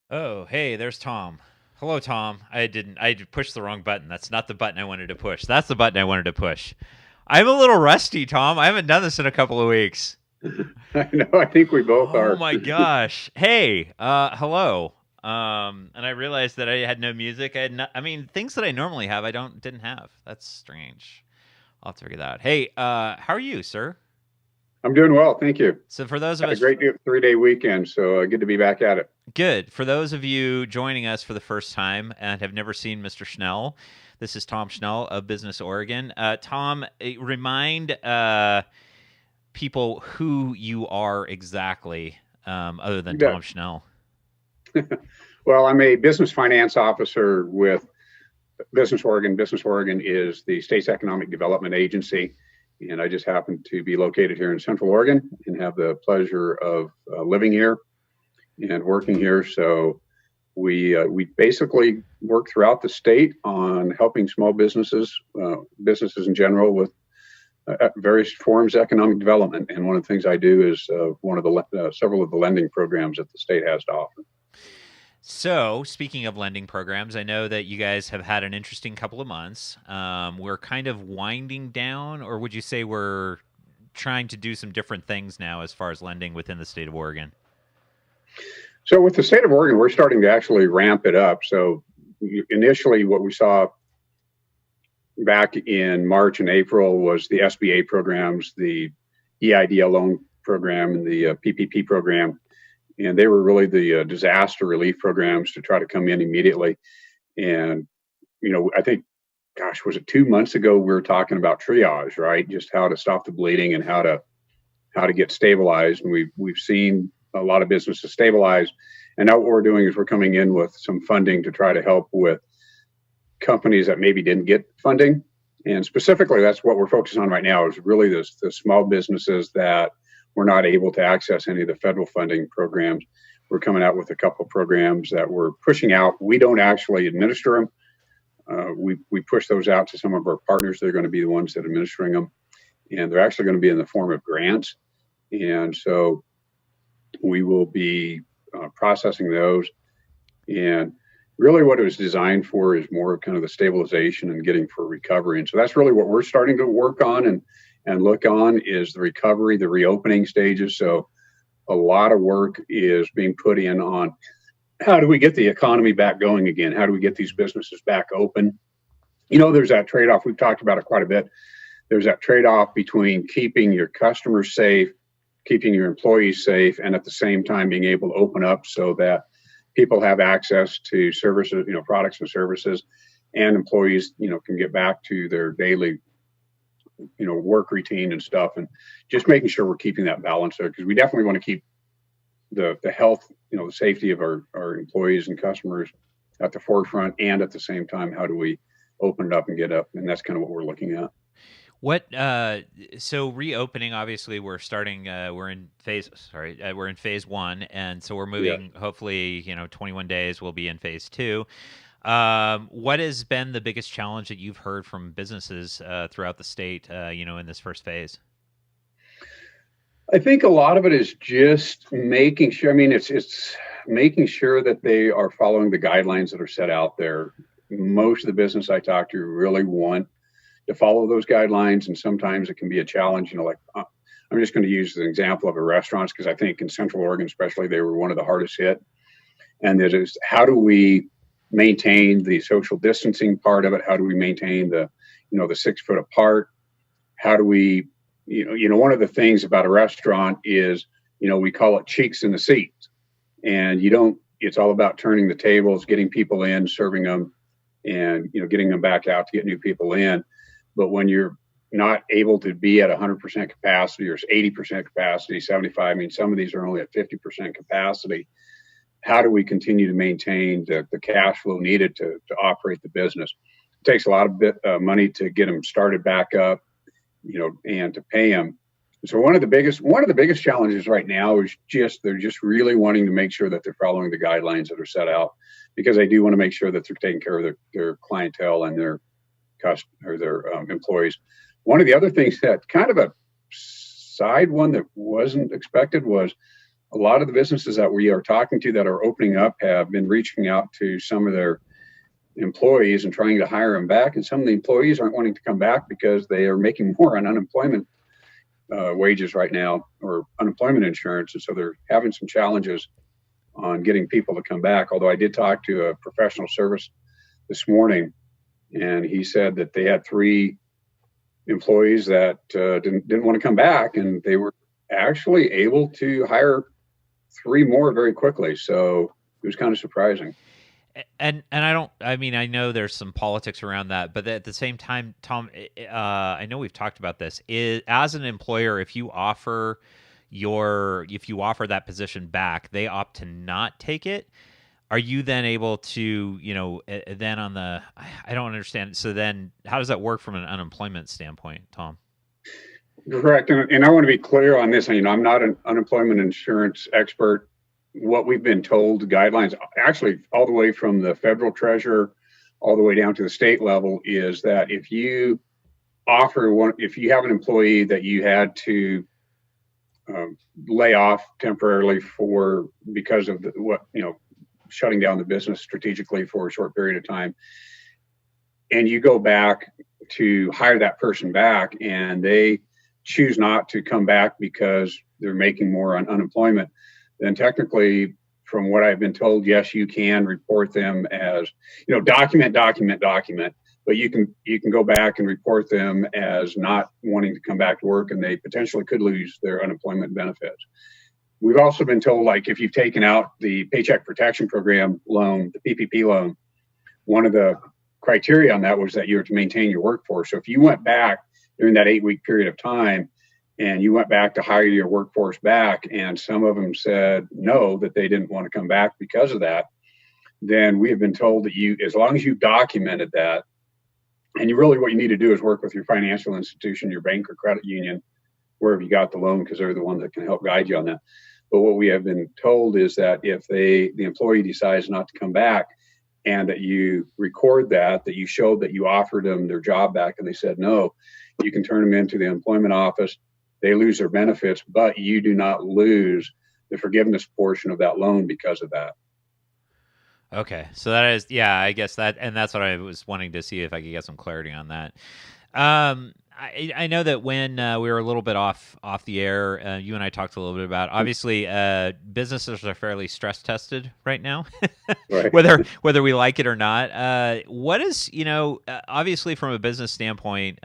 Oh, hey, there's Tom. Hello, Tom. I pushed the wrong button. That's not the button I wanted to push. That's the button I wanted to push. I'm a little rusty, Tom. I haven't done this in a couple of weeks. I know. I think we both Oh are. my gosh. Hey, hello. And I realized that I had no music. I mean, things that I normally have, I didn't have. That's strange. I'll have to figure that out. Hey, how are you, sir? I'm doing well. Thank you. So for those of Had a us great 3-day weekend. So good to be back at it. Good. For those of you joining us for the first time and have never seen Mr. Schnell, this is Tom Schnell of Business Oregon. Tom, remind people who you are exactly, other than You Tom bet. Schnell. Well, I'm a business finance officer with Business Oregon. Business Oregon is the state's economic development agency. And I just happen to be located here in Central Oregon and have the pleasure of living here and working here. So we basically work throughout the state on helping small businesses in general, with various forms of economic development. And one of the things I do is one of the several of the lending programs that the state has to offer. So, speaking of lending programs, I know that you guys have had an interesting couple of months. We're kind of winding down, or would you say we're trying to do some different things now as far as lending within the state of Oregon? So with the state of Oregon, we're starting to actually ramp it up. So initially, what we saw back in March and April was the SBA programs, the EIDL loan program, and the PPP program. And they were really the disaster relief programs to try to come in immediately. And, I think, gosh, was it 2 months ago, we were talking about triage, right? Just how to stop the bleeding and how to get stabilized. And we've seen a lot of businesses stabilize. And now what we're doing is we're coming in with some funding to try to help with companies that maybe didn't get funding. And specifically, that's what we're focusing on right now, is really the small businesses that were not able to access any of the federal funding programs. We're coming out with a couple of programs that we're pushing out. We don't actually administer them. We push those out to some of our partners. They're going to be the ones that are administering them. And they're actually going to be in the form of grants. And so we will be processing those. And really what it was designed for is more of kind of the stabilization and getting for recovery. And so that's really what we're starting to work on and look on, is the recovery, the reopening stages. So a lot of work is being put in on how do we get the economy back going again? How do we get these businesses back open? There's that trade-off. We've talked about it quite a bit. There's that trade-off between keeping your customers safe, keeping your employees safe, and at the same time being able to open up so that people have access to services, products and services, and employees, can get back to their daily, work routine and stuff. And just making sure we're keeping that balance there, because we definitely want to keep the health, the safety of our employees and customers at the forefront. And at the same time, how do we open it up and get up? And that's kind of what we're looking at. What so reopening, obviously we're in phase 1, and so we're Yeah. moving, hopefully, 21 days we'll be in phase 2. What has been the biggest challenge that you've heard from businesses throughout the state, in this first phase? I think a lot of it is just making sure. I mean, it's making sure that they are following the guidelines that are set out there. Most of the business I talk to really want to follow those guidelines, and sometimes it can be a challenge. I'm just going to use an example of a restaurant, because I think in Central Oregon, especially, they were one of the hardest hit. And that is, how do we maintain the social distancing part of it? How do we maintain the 6 foot apart? How do we, one of the things about a restaurant is, we call it cheeks in the seats. And it's all about turning the tables, getting people in, serving them, and, getting them back out to get new people in. But when you're not able to be at 100% capacity, or 80% capacity, 75, I mean, some of these are only at 50% capacity. How do we continue to maintain the cash flow needed to operate the business? It takes a lot of money to get them started back up, and to pay them. So one of the biggest challenges right now is they're just really wanting to make sure that they're following the guidelines that are set out, because they do want to make sure that they're taking care of their clientele and their employees. One of the other things that kind of a side one that wasn't expected was a lot of the businesses that we are talking to that are opening up have been reaching out to some of their employees and trying to hire them back. And some of the employees aren't wanting to come back because they are making more on unemployment wages right now, or unemployment insurance. And so they're having some challenges on getting people to come back. Although I did talk to a professional service this morning, and he said that they had 3 employees that didn't want to come back, and they were actually able to hire 3 more very quickly. So it was kind of surprising. And I mean, I know there's some politics around that, but at the same time, Tom, I know we've talked about this. As an employer, if you offer that position back, they opt to not take it. Are you then able to, then I don't understand. So then how does that work from an unemployment standpoint, Tom? Correct. And I want to be clear on this. I'm not an unemployment insurance expert. What we've been told, the guidelines, actually all the way from the federal treasurer all the way down to the state level, is that if you if you have an employee that you had to lay off temporarily because of shutting down the business strategically for a short period of time, and you go back to hire that person back and they choose not to come back because they're making more on unemployment, then technically, from what I've been told, yes, you can report them as, document, but you can go back and report them as not wanting to come back to work, and they potentially could lose their unemployment benefits. We've also been told, like, if you've taken out the Paycheck Protection Program loan, the PPP loan, one of the criteria on that was that you were to maintain your workforce. So if you went back during that 8-week period of time and you went back to hire your workforce back, and some of them said no, that they didn't want to come back because of that, then we have been told that as long as you documented that, and what you need to do is work with your financial institution, your bank or credit union, wherever you got the loan, because they're the one that can help guide you on that. But what we have been told is that if the employee decides not to come back, and that you record that you showed that you offered them their job back and they said no, you can turn them into the employment office. They lose their benefits, but you do not lose the forgiveness portion of that loan because of that. Okay. So that is, I guess that's what I was wanting to see if I could get some clarity on that. I know that when we were a little bit off the air, you and I talked a little bit about, obviously, businesses are fairly stress tested right now, right. whether we like it or not. What is, obviously from a business standpoint,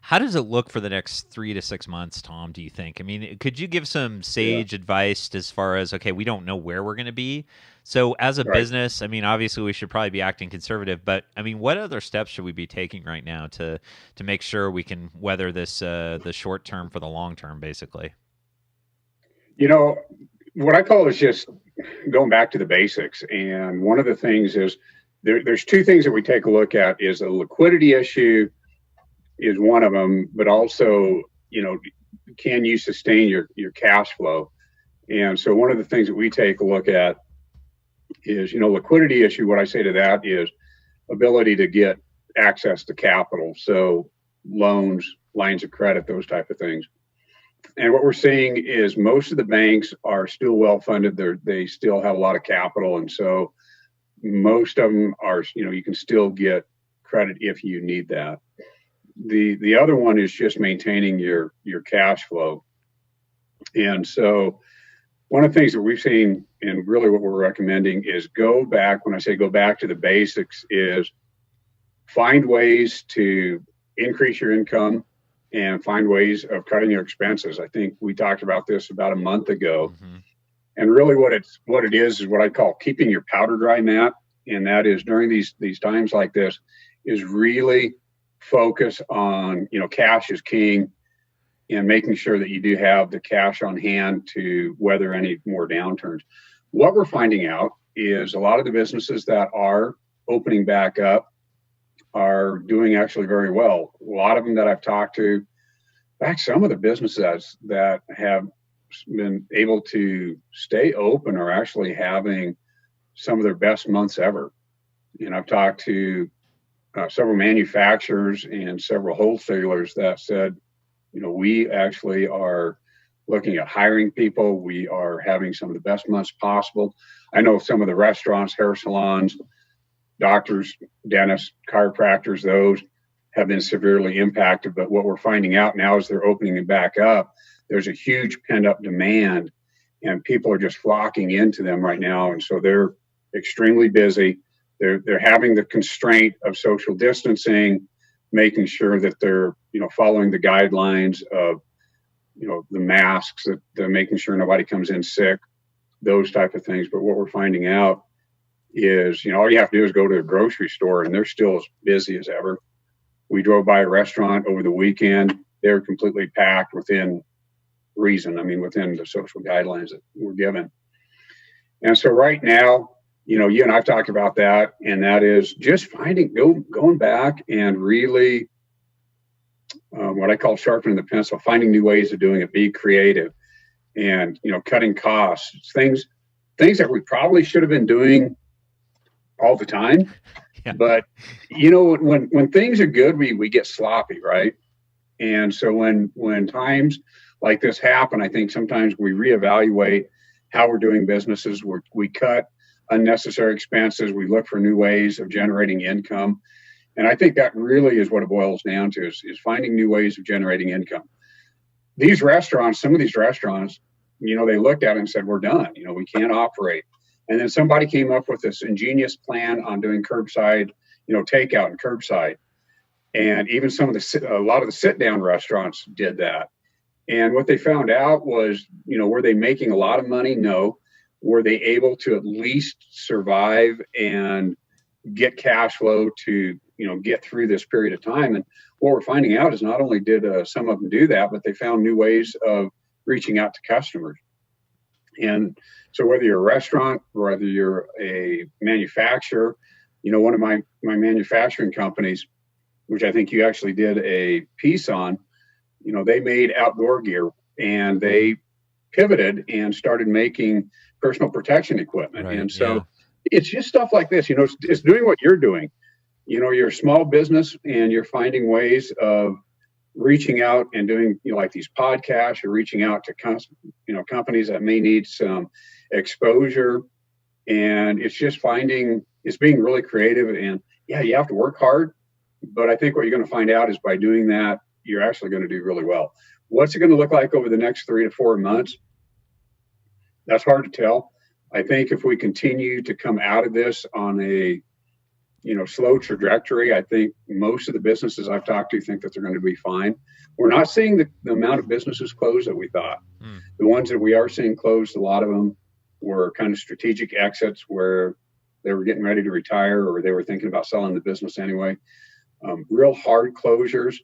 how does it look for the next 3 to 6 months, Tom, do you think? I mean, could you give some sage advice as far as, okay, we don't know where we're going to be. So as a business, I mean, obviously we should probably be acting conservative, but I mean, what other steps should we be taking right now to make sure we can weather this, the short term for the long term, basically? What I call is just going back to the basics. And one of the things is there's 2 things that we take a look at. Is a liquidity issue is one of them, but also, can you sustain your cash flow? And so one of the things that we take a look at is, liquidity issue. What I say to that is ability to get access to capital. So loans, lines of credit, those type of things. And what we're seeing is most of the banks are still well funded. They still have a lot of capital. And so most of them are, you can still get credit if you need that. The other one is just maintaining your cash flow. And so one of the things that we've seen, and really what we're recommending, is go back. When I say go back to the basics, is find ways to increase your income and find ways of cutting your expenses. I think we talked about this about a month ago. Mm-hmm. And really what it is what I call keeping your powder dry, Matt. And that is during these times like this, is really focus on, cash is king, and making sure that you do have the cash on hand to weather any more downturns. What we're finding out is a lot of the businesses that are opening back up are doing actually very well. A lot of them that I've talked to, in fact, some of the businesses that have been able to stay open are actually having some of their best months ever. And I've talked to several manufacturers and several wholesalers that said We actually are looking at hiring people. We are having some of the best months possible. I know some of the restaurants, hair salons, doctors, dentists, chiropractors, those have been severely impacted. But what we're finding out now is they're opening it back up. There's a huge pent up demand, and people are just flocking into them right now. And so they're extremely busy. They're having the constraint of social distancing, making sure that they're following the guidelines of the masks, that they're making sure nobody comes in sick, those type of things. But what we're finding out is, all you have to do is go to a grocery store and they're still as busy as ever. We drove by a restaurant over the weekend. They're completely packed within reason. I mean, within the social guidelines that we're given. And so right now, you and I've talked about that, and that is just going back and really what I call sharpening the pencil, finding new ways of doing it, be creative, and cutting costs, things that we probably should have been doing all the time. Yeah. But when things are good, we get sloppy, right? And so when times like this happen, I think sometimes we reevaluate how we're doing businesses. We cut unnecessary expenses. We look for new ways of generating income. And I think that really is what it boils down to is finding new ways of generating income. These restaurants, some of these restaurants, they looked at it and said, we're done. We can't operate. And then somebody came up with this ingenious plan on doing curbside, takeout and curbside. And even a lot of the sit down restaurants did that. And what they found out was, were they making a lot of money? No. Were they able to at least survive and get cash flow to, get through this period of time? And what we're finding out is not only did some of them do that, but they found new ways of reaching out to customers. And so whether you're a restaurant, whether you're a manufacturer, one of my manufacturing companies, which I think you actually did a piece on, they made outdoor gear and they pivoted and started making personal protection equipment. Right, and so it's just stuff like this, it's doing what you're doing. You're a small business and you're finding ways of reaching out and doing, like these podcasts, or reaching out to, companies that may need some exposure. And it's just it's being really creative. And yeah, you have to work hard. But I think what you're going to find out is by doing that, you're actually going to do really well. What's it going to look like over the next 3 to 4 months? That's hard to tell. I think if we continue to come out of this on a slow trajectory, I think most of the businesses I've talked to think that they're going to be fine. We're not seeing the amount of businesses close that we thought. The ones that we are seeing closed, a lot of them were kind of strategic exits where they were getting ready to retire or they were thinking about selling the business anyway. Real hard closures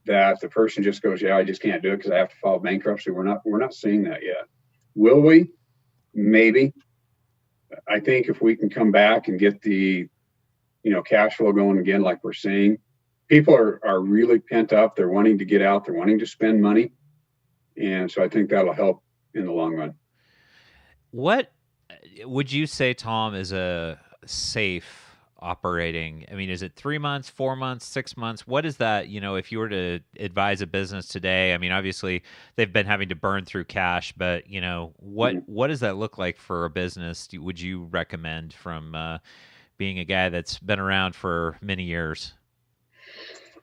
that the person just goes, yeah, I just can't do it because I have to file bankruptcy. We're not seeing that yet. Will we? Maybe. I think if we can come back and get the cash flow going again, like we're seeing, people are really pent up. They're wanting to get out. They're wanting to spend money. And so I think that'll help in the long run. What would you say, Tom, is a safe operating? I mean, is it 3 months, 4 months, 6 months? What is that? If you were to advise a business today, I mean, obviously they've been having to burn through cash, but what does that look like for a business? Would you recommend from being a guy that's been around for many years?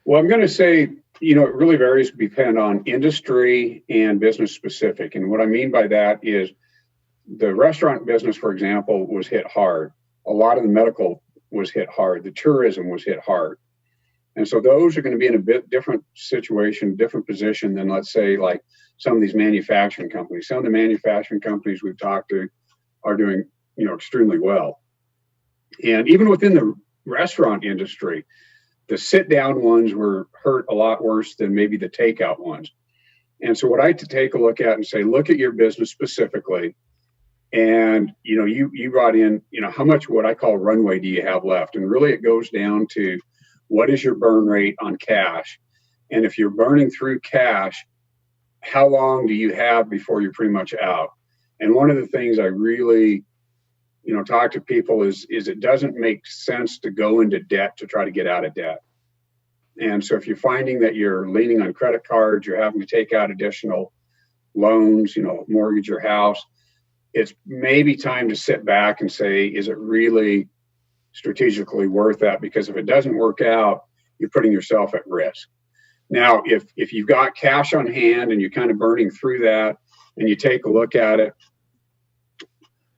Well, I'm going to say, it really varies depending on industry and business specific. And what I mean by that is the restaurant business, for example, was hit hard. A lot of the medical was hit hard. The tourism was hit hard. And so those are going to be in a bit different situation, different position than, let's say, like some of these manufacturing companies. Some of the manufacturing companies we've talked to are doing, extremely well. And even within the restaurant industry, the sit down ones were hurt a lot worse than maybe the takeout ones. And so what I had to take a look at and say, look at your business specifically. And, you brought in, how much what I call runway do you have left? And really it goes down to what is your burn rate on cash? And if you're burning through cash, how long do you have before you're pretty much out? And one of the things I really, talk to people is it doesn't make sense to go into debt to try to get out of debt. And so if you're finding that you're leaning on credit cards, you're having to take out additional loans, mortgage your house, it's maybe time to sit back and say, is it really strategically worth that? Because if it doesn't work out, you're putting yourself at risk. Now, if you've got cash on hand and you're kind of burning through that and you take a look at it,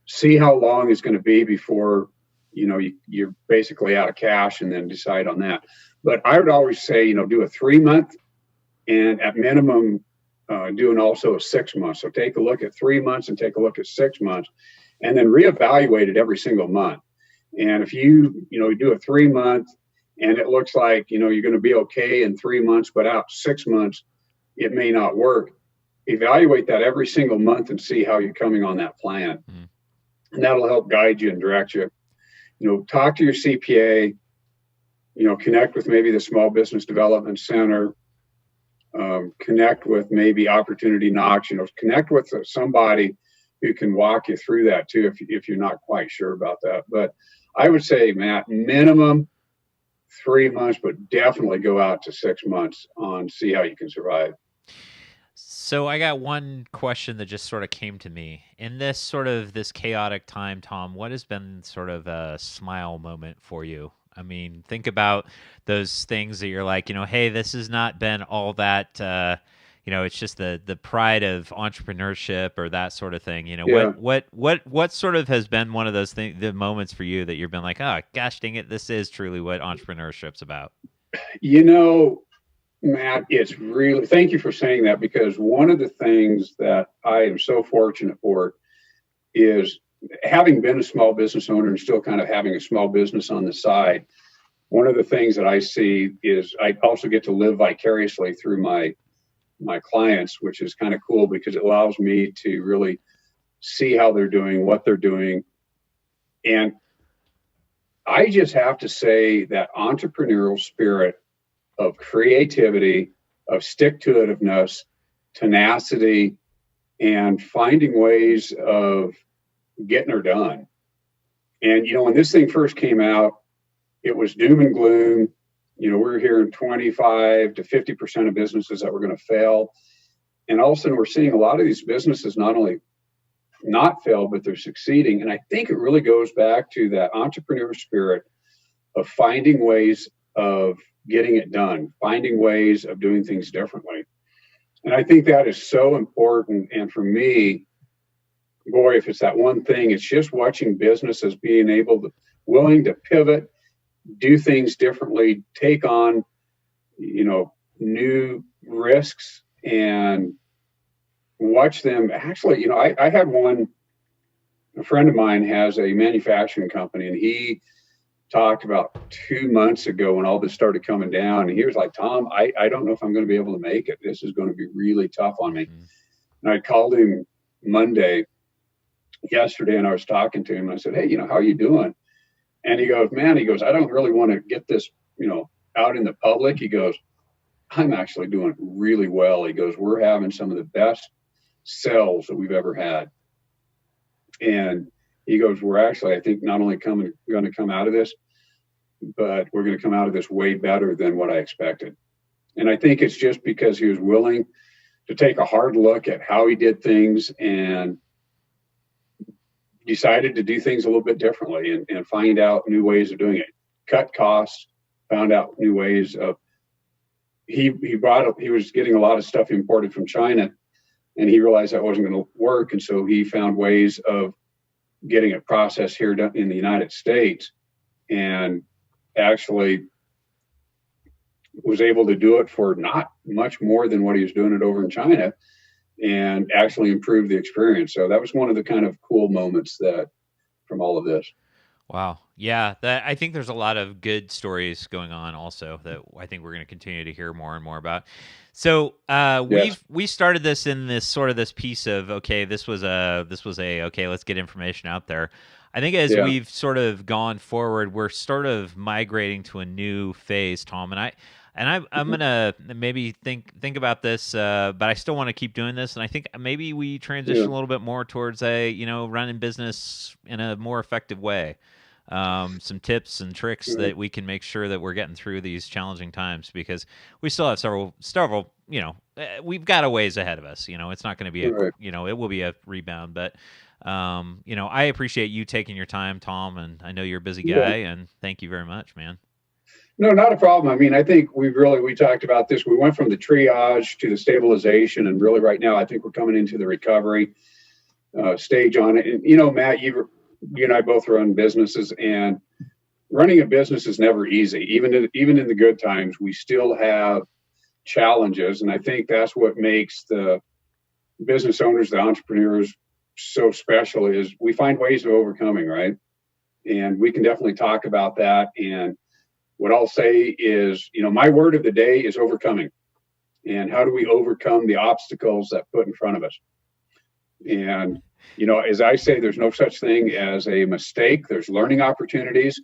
see how long it's going to be before you're basically out of cash, and then decide on that. But I would always say, do a 3 month, and at minimum, doing also a 6 month. So take a look at 3 months and take a look at 6 months, and then reevaluate it every single month. And if you do a 3 month and it looks like you're going to be okay in 3 months, but out 6 months it may not work, evaluate that every single month and see how you're coming on that plan. Mm-hmm. And that'll help guide you and direct you. Talk to your CPA, connect with maybe the Small Business Development Center, connect with maybe Opportunity Knox, connect with somebody who can walk you through that too, if you're not quite sure about that. But I would say, Matt, minimum 3 months, but definitely go out to 6 months on see how you can survive. So I got one question that just sort of came to me in this chaotic time, Tom. What has been sort of a smile moment for you? I mean, think about those things that you're like, hey, this has not been all that, it's just the pride of entrepreneurship or that sort of thing. Yeah. What sort of has been one of those the moments for you that you've been like, oh gosh, dang it, this is truly what entrepreneurship's about? Matt, it's really, thank you for saying that, because one of the things that I am so fortunate for is having been a small business owner and still kind of having a small business on the side. One of the things that I see is I also get to live vicariously through my clients, which is kind of cool because it allows me to really see how they're doing, what they're doing. And I just have to say that entrepreneurial spirit of creativity, of stick-to-itiveness, tenacity, and finding ways of getting her done. And, when this thing first came out, it was doom and gloom. We were hearing 25 to 50% of businesses that were going to fail. And all of a sudden, we're seeing a lot of these businesses not only not fail, but they're succeeding. And I think it really goes back to that entrepreneur spirit of finding ways of getting it done, finding ways of doing things differently. And I think that is so important. And for me, boy, if it's that one thing, it's just watching businesses being willing to pivot, do things differently, take on, new risks, and watch them. Actually, I had a friend of mine has a manufacturing company, and he talked about 2 months ago when all this started coming down, and he was like, Tom, I don't know if I'm going to be able to make it. This is going to be really tough on me. Mm-hmm. And I called him yesterday, and I was talking to him. I said, hey, how are you doing? And he goes, I don't really want to get this, out in the public. He goes, I'm actually doing really well. He goes, we're having some of the best sales that we've ever had. And he goes, we're actually, I think, not only going to come out of this, but we're going to come out of this way better than what I expected. And I think it's just because he was willing to take a hard look at how he did things and decided to do things a little bit differently and find out new ways of doing it, cut costs, found out new ways of, he was getting a lot of stuff imported from China, and he realized that wasn't going to work. And so he found ways of getting it processed here in the United States, and actually was able to do it for not much more than what he was doing it over in China, and actually improve the experience. So that was one of the kind of cool moments from all of this. Wow. Yeah. I think there's a lot of good stories going on also that I think we're going to continue to hear more and more about. So we started this in this piece of, okay, this was a okay, let's get information out there. I think as we've sort of gone forward, we're sort of migrating to a new phase, Tom. And I'm gonna maybe think about this, but I still want to keep doing this. And I think maybe we transition a little bit more towards running business in a more effective way. some tips and tricks that we can make sure that we're getting through these challenging times, because we still have several, we've got a ways ahead of us. It's not going to be Right. it will be a rebound, but I appreciate you taking your time, Tom, and I know you're a busy Yeah. guy, and thank you very much, man. No, not a problem. I mean, I think we talked about this. We went from the triage to the stabilization, and really right now, I think we're coming into the recovery stage on it. And Matt, you and I both run businesses, and running a business is never easy. Even in the good times, we still have challenges, and I think that's what makes the business owners, the entrepreneurs, so special. Is we find ways of overcoming, right? And we can definitely talk about that. And what I'll say is, my word of the day is overcoming. And how do we overcome the obstacles that put in front of us? And, as I say, there's no such thing as a mistake. There's learning opportunities.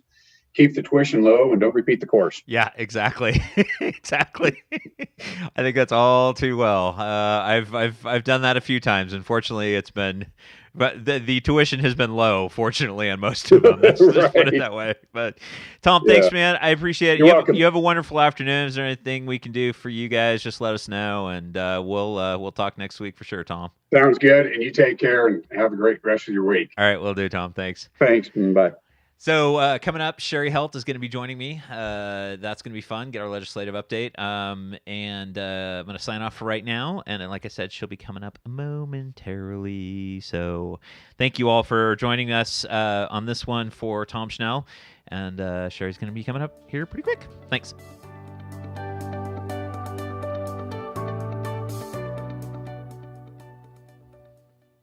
Keep the tuition low and don't repeat the course. Yeah, exactly. Exactly. I think that's all too well. I've done that a few times. Unfortunately, but the tuition has been low, fortunately, on most of them. Let's just put it that way. But Tom, thanks, man. I appreciate it. You're welcome. You have a wonderful afternoon. Is there anything we can do for you guys? Just let us know, and we'll talk next week for sure, Tom. Sounds good. And you take care and have a great rest of your week. All right, will do, Tom. Thanks. Thanks. Bye. So coming up, Sherry Helt is going to be joining me. That's going to be fun. Get our legislative update. And I'm going to sign off for right now. And then, like I said, she'll be coming up momentarily. So thank you all for joining us on this one for Tom Schnell. And Sherry's going to be coming up here pretty quick. Thanks.